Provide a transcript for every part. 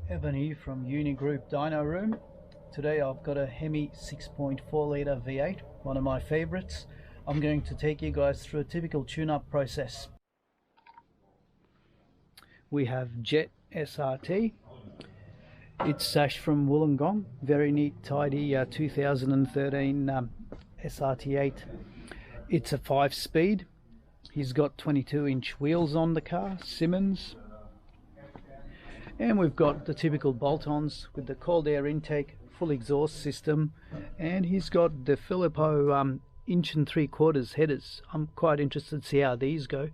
Evan here from Unigroup Dyno Room. Today I've got a Hemi 6.4 litre V8, one of my favourites. I'm going to take you guys through a typical tune-up process. We have JETSRT. It's sashed from Wollongong. Very neat, tidy 2013 SRT8. It's a 5-speed. He's got 22-inch wheels on the car, Simmons. And we've got the typical bolt-ons with the cold air intake, full exhaust system, and he's got the Filippo 1 3/4 headers. I'm quite interested to see how these go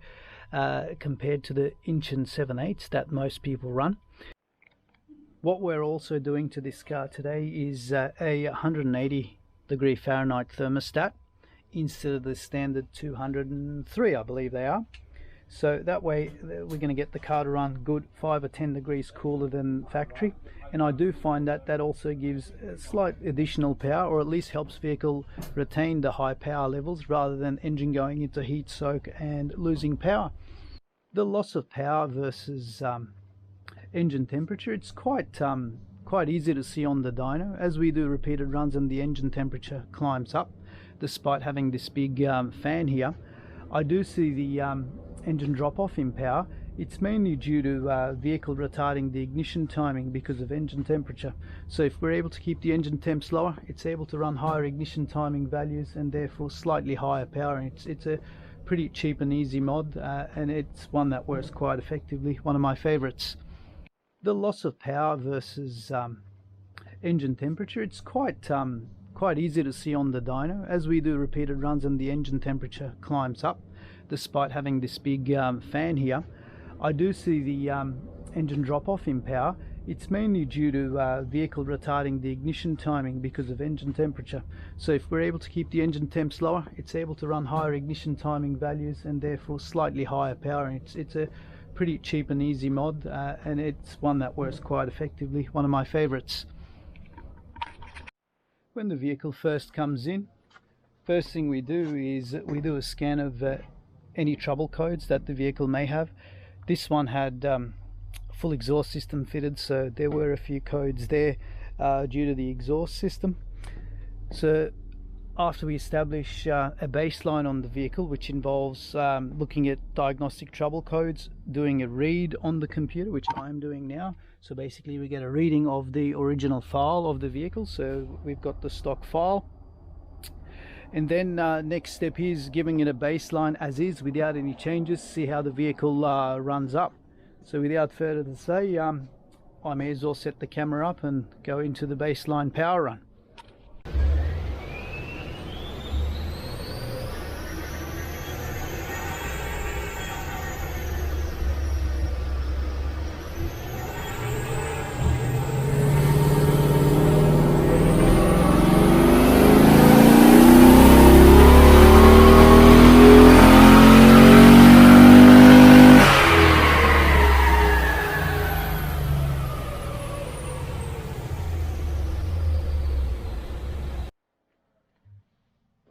compared to the 1 7/8 that most people run. What we're also doing to this car today is a 180-degree Fahrenheit thermostat instead of the standard 203, I believe they are. So that way we're going to get the car to run good 5 or 10 degrees cooler than factory, and I do find that that also gives a slight additional power, or at least helps vehicle retain the high power levels rather than engine going into heat soak and losing power. The loss of power versus engine temperature, it's quite easy to see on the dyno. As we do repeated runs and the engine temperature climbs up, despite having this big fan here, I do see the engine drop off in power. It's mainly due to vehicle retarding the ignition timing because of engine temperature. So if we're able to keep the engine temps lower, it's able to run higher ignition timing values and therefore slightly higher power. It's a pretty cheap and easy mod, and it's one that works quite effectively, one of my favorites. The loss of power versus engine temperature, it's quite easy to see on the dyno. As we do repeated runs and the engine temperature climbs up, despite having this big fan here, I do see the engine drop off in power. It's mainly due to vehicle retarding the ignition timing because of engine temperature. So if we're able to keep the engine temps lower, it's able to run higher ignition timing values and therefore slightly higher power. It's a pretty cheap and easy mod, and it's one that works quite effectively, one of my favorites. When the vehicle first comes in, first thing we do is we do a scan of any trouble codes that the vehicle may have. This one had full exhaust system fitted, so there were a few codes there due to the exhaust system. So after we establish a baseline on the vehicle, which involves looking at diagnostic trouble codes, doing a read on the computer, which I'm doing now. So basically we get a reading of the original file of the vehicle, so we've got the stock file. And then next step is giving it a baseline as is without any changes, see how the vehicle runs up. So without further to say, I may as well set the camera up and go into the baseline power run.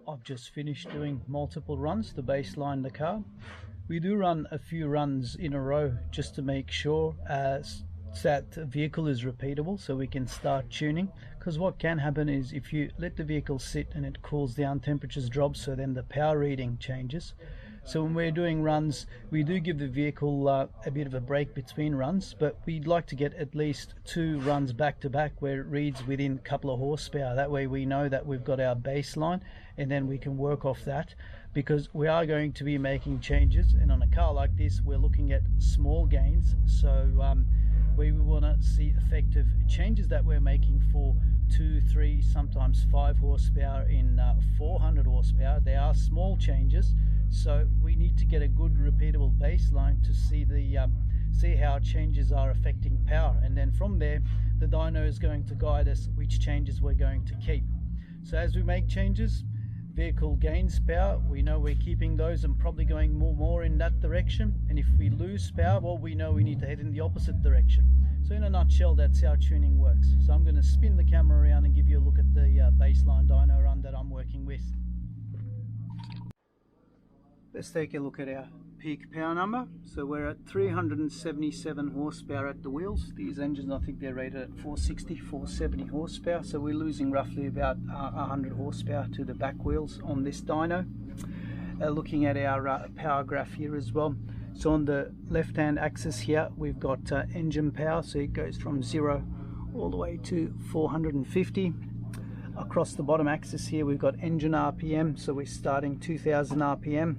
I've just finished doing multiple runs to baseline the car. We do run a few runs in a row just to make sure that the vehicle is repeatable, so we can start tuning, because what can happen is if you let the vehicle sit and it cools down, temperatures drop, so then the power reading changes. So when we're doing runs, we do give the vehicle a bit of a break between runs, but we'd like to get at least 2 runs back to back where it reads within a couple of horsepower. That way we know that we've got our baseline, and then we can work off that, because we are going to be making changes, and on a car like this we're looking at small gains. So we want to see effective changes that we're making for 2, 3, sometimes 5 horsepower in 400 horsepower. They are small changes, so we need to get a good repeatable baseline to see how changes are affecting power, and then from there the dyno is going to guide us which changes we're going to keep. So as we make changes, vehicle gains power, we know we're keeping those and probably going more in that direction, and if we lose power, well, we know we need to head in the opposite direction. So in a nutshell, that's how tuning works. So I'm going to spin the camera around and give you a look at the baseline dyno run that I'm working with. Let's take a look at our peak power number. So we're at 377 horsepower at the wheels. These engines, I think they're rated at 460, 470 horsepower. So we're losing roughly about 100 horsepower to the back wheels on this dyno. Looking at our power graph here as well. So on the left hand axis here, we've got engine power. So it goes from 0 all the way to 450. Across the bottom axis here, we've got engine RPM. So we're starting 2000 RPM.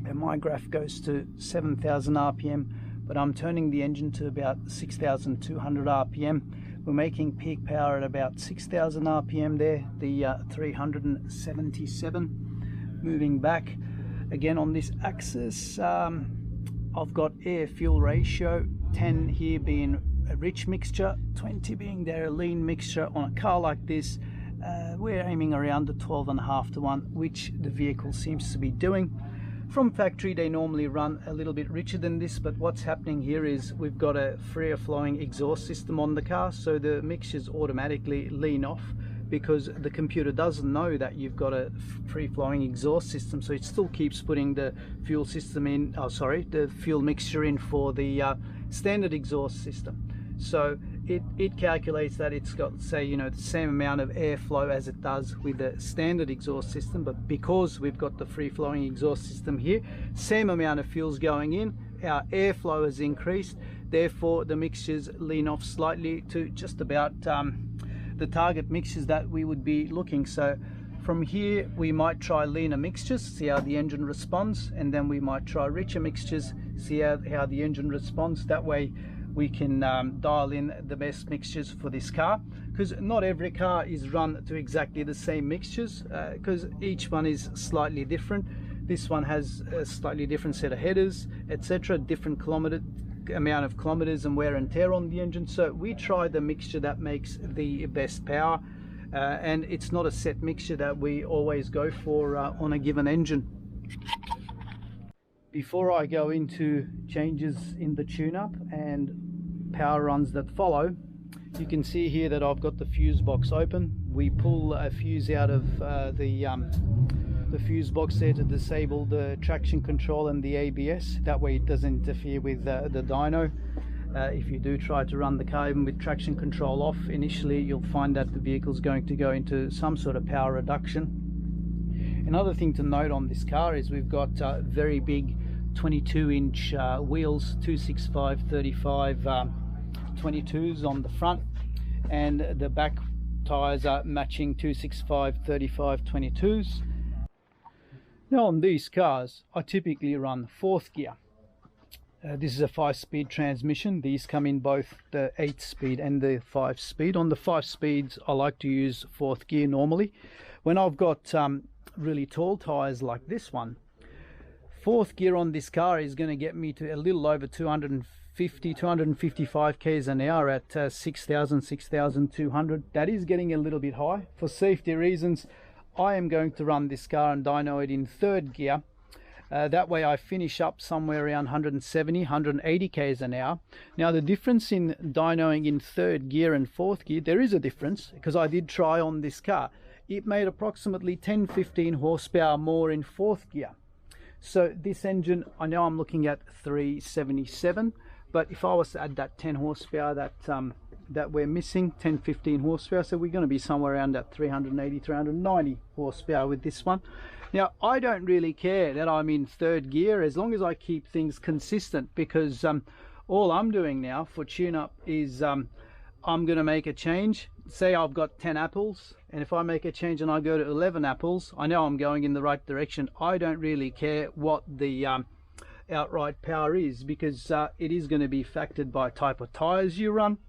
And my graph goes to 7000 RPM, but I'm turning the engine to about 6200 RPM. We're making peak power at about 6000 RPM there, the 377. Moving back again on this axis, I've got air fuel ratio, 10 here being a rich mixture, 20 being their lean mixture. On a car like this, we're aiming around the 12.5 to 1, which the vehicle seems to be doing. From factory they normally run a little bit richer than this, but what's happening here is we've got a freer flowing exhaust system on the car, so the mixtures automatically lean off because the computer doesn't know that you've got a free flowing exhaust system, so it still keeps putting the fuel system in, the fuel mixture in for the standard exhaust system. So it calculates that it's got, say, you know, the same amount of airflow as it does with the standard exhaust system, but because we've got the free flowing exhaust system here, same amount of fuel's going in, our airflow has increased, therefore the mixtures lean off slightly to just about the target mixtures that we would be looking. So from here we might try leaner mixtures, see how the engine responds, and then we might try richer mixtures, see how the engine responds. That way we can dial in the best mixtures for this car, because not every car is run to exactly the same mixtures, because each one is slightly different. This one has a slightly different set of headers, etc., different amount of kilometers and wear and tear on the engine. So we try the mixture that makes the best power, and it's not a set mixture that we always go for on a given engine. Before I go into changes in the tune-up and power runs that follow, you can see here that I've got the fuse box open. We pull a fuse out of the fuse box there to disable the traction control and the ABS. That way it doesn't interfere with the dyno. If you do try to run the car even with traction control off, initially you'll find that the vehicle is going to go into some sort of power reduction. Another thing to note on this car is we've got very big 22-inch wheels, 265/35 22s on the front, and the back tires are matching 265/35 22s. Now on these cars I typically run 4th gear. This is a 5-speed transmission. These come in both the 8-speed and the 5-speed. On the 5 speeds I like to use 4th gear normally. When I've got really tall tires like this one, 4th gear on this car is going to get me to a little over 255 k's an hour at 6,200. That is getting a little bit high. For safety reasons, I am going to run this car and dyno it in 3rd gear. That way I finish up somewhere around 170, 180 k's an hour. Now the difference in dynoing in 3rd gear and 4th gear, there is a difference, because I did try on this car. It made approximately 10-15 horsepower more in 4th gear. So this engine, I know I'm looking at 377, but if I was to add that 10 horsepower that we're missing, 10-15 horsepower, so we're going to be somewhere around that 380-390 horsepower with this one. Now I don't really care that I'm in 3rd gear as long as I keep things consistent, because all I'm doing now for tune-up is I'm going to make a change. Say I've got 10 apples, and if I make a change and I go to 11 apples, I know I'm going in the right direction. I don't really care what the outright power is, because it is going to be factored by type of tires you run,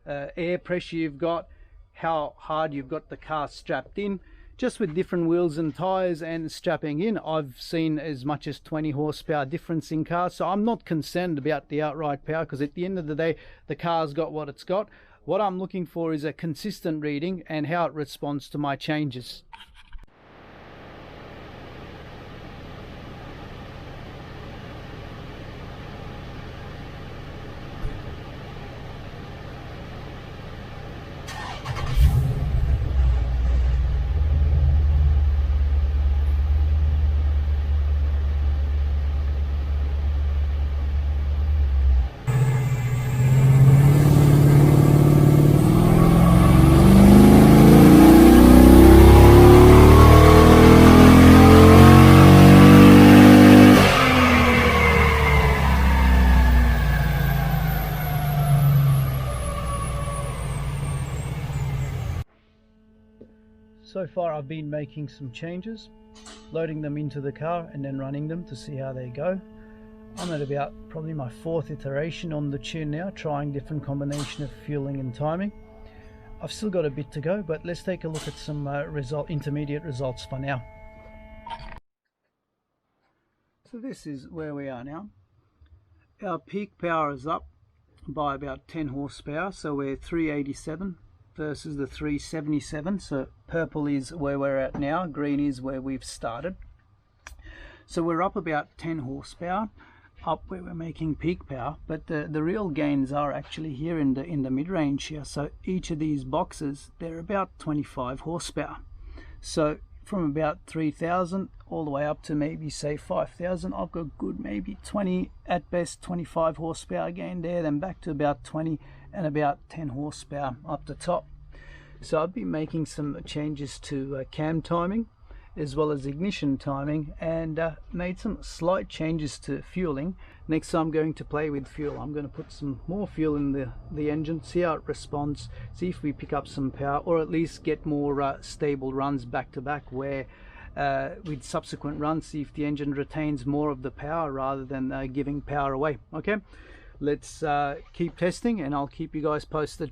air pressure you've got, how hard you've got the car strapped in. Just with different wheels and tires and strapping in, I've seen as much as 20 horsepower difference in cars. So I'm not concerned about the outright power, because at the end of the day the car's got what it's got. What I'm looking for is a consistent reading and how it responds to my changes. So far I've been making some changes, loading them into the car and then running them to see how they go. I'm at about probably my 4th iteration on the tune now, trying different combination of fueling and timing. I've still got a bit to go, but let's take a look at some intermediate results for now. So this is where we are now. Our peak power is up by about 10 horsepower, so we're 387 versus the 377. So purple is where we're at now, green is where we've started. So we're up about 10 horsepower, up where we're making peak power, but the real gains are actually here in the mid-range here. So each of these boxes, they're about 25 horsepower. So from about 3,000 all the way up to maybe say 5,000, I've got good maybe 20, at best 25 horsepower gain there, then back to about 20 and about 10 horsepower up the top. So I've been making some changes to cam timing as well as ignition timing, and made some slight changes to fueling. Next I'm going to play with fuel. I'm going to put some more fuel in the engine, see how it responds, see if we pick up some power, or at least get more stable runs back to back, where with subsequent runs, see if the engine retains more of the power rather than giving power away. Okay, let's keep testing and I'll keep you guys posted.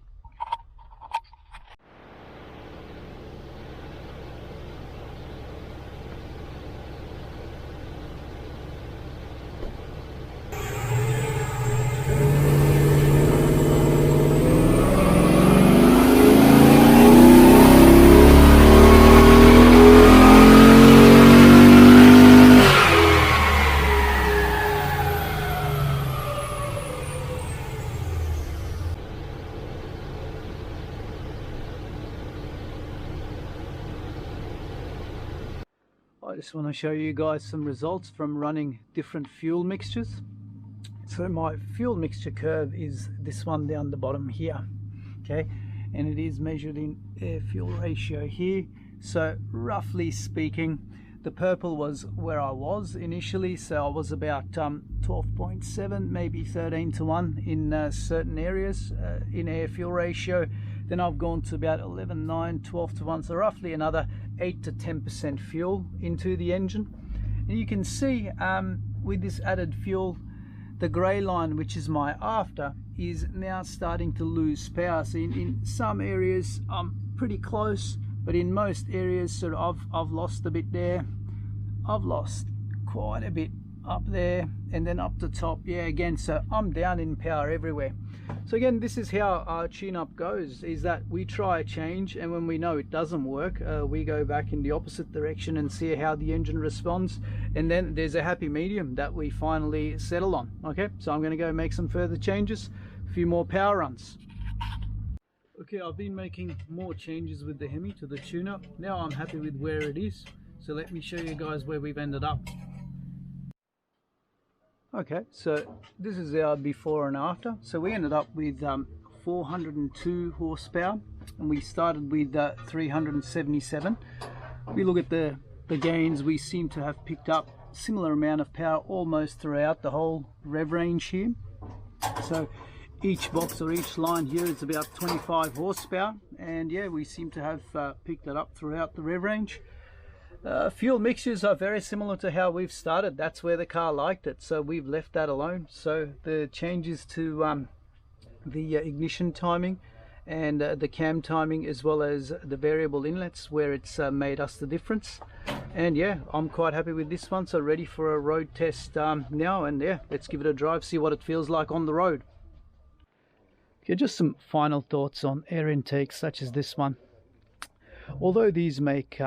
I just want to show you guys some results from running different fuel mixtures. So my fuel mixture curve is this one down the bottom here, okay, and it is measured in air fuel ratio here. So roughly speaking, the purple was where I was initially, so I was about 12.7, maybe 13 to 1 in certain areas in air fuel ratio. Then I've gone to about 11, 9, 12 to 1, so roughly another 8 to 10% fuel into the engine. And you can see with this added fuel, the grey line, which is my after, is now starting to lose power. So in some areas I'm pretty close, but in most areas sort of I've lost a bit there. I've lost quite a bit up there, and then up the top, yeah, again, so I'm down in power everywhere. So again, this is how our tune-up goes, is that we try a change, and when we know it doesn't work, we go back in the opposite direction and see how the engine responds, and then there's a happy medium that we finally settle on. Okay, so I'm going to go make some further changes, a few more power runs. Okay, I've been making more changes with the Hemi to the tune-up. Now I'm happy with where it is, so let me show you guys where we've ended up. Okay, so this is our before and after. So we ended up with 402 horsepower, and we started with 377. We look at the gains, we seem to have picked up similar amount of power almost throughout the whole rev range here. So each box or each line here is about 25 horsepower, and yeah, we seem to have picked it up throughout the rev range. Fuel mixtures are very similar to how we've started. That's where the car liked it, so we've left that alone. So the changes to the ignition timing and the cam timing, as well as the variable inlets, where it's made us the difference. And yeah, I'm quite happy with this one, so ready for a road test now, and yeah, let's give it a drive, see what it feels like on the road. Okay, just some final thoughts on air intakes such as this one. Although these make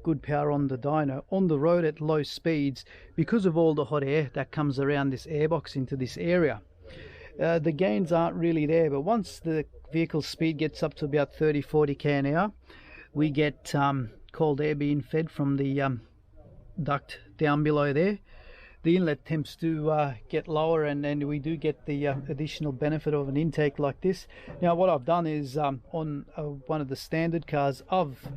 good power on the dyno, on the road at low speeds, because of all the hot air that comes around this airbox into this area, the gains aren't really there. But once the vehicle speed gets up to about 30-40 k an hour, we get cold air being fed from the duct down below there. The inlet tends to get lower, and then we do get the additional benefit of an intake like this. Now what I've done is on one of the standard cars, I've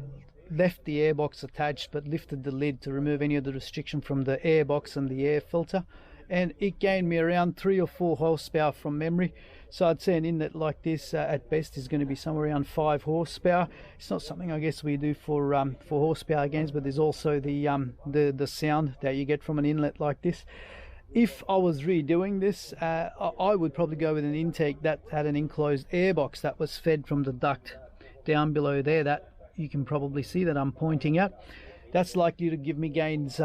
left the airbox attached but lifted the lid to remove any of the restriction from the airbox and the air filter, and it gained me around 3 or 4 horsepower from memory. So I'd say an inlet like this at best is going to be somewhere around 5 horsepower. It's not something I guess we do for horsepower gains, but there's also the sound that you get from an inlet like this. If I was redoing this, I would probably go with an intake that had an enclosed airbox that was fed from the duct down below there, that you can probably see that I'm pointing at. That's likely to give me gains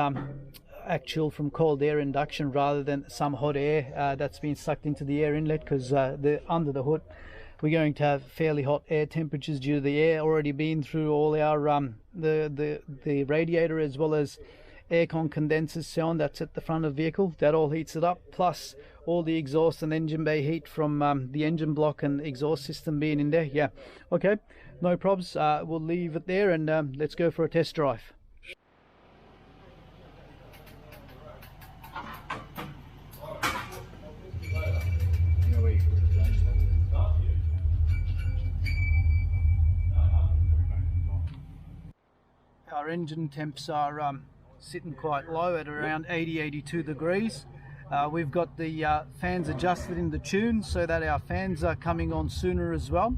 actual from cold air induction rather than some hot air that's been sucked into the air inlet, because under the hood we're going to have fairly hot air temperatures due to the air already been through all our the radiator, as well as aircon condensers so on that's at the front of the vehicle. That all heats it up, plus all the exhaust and engine bay heat from the engine block and exhaust system being in there. Yeah, okay, no probs. We'll leave it there and let's go for a test drive. Our engine temps are sitting quite low at around 80-82 degrees. We've got the fans adjusted in the tune so that our fans are coming on sooner as well.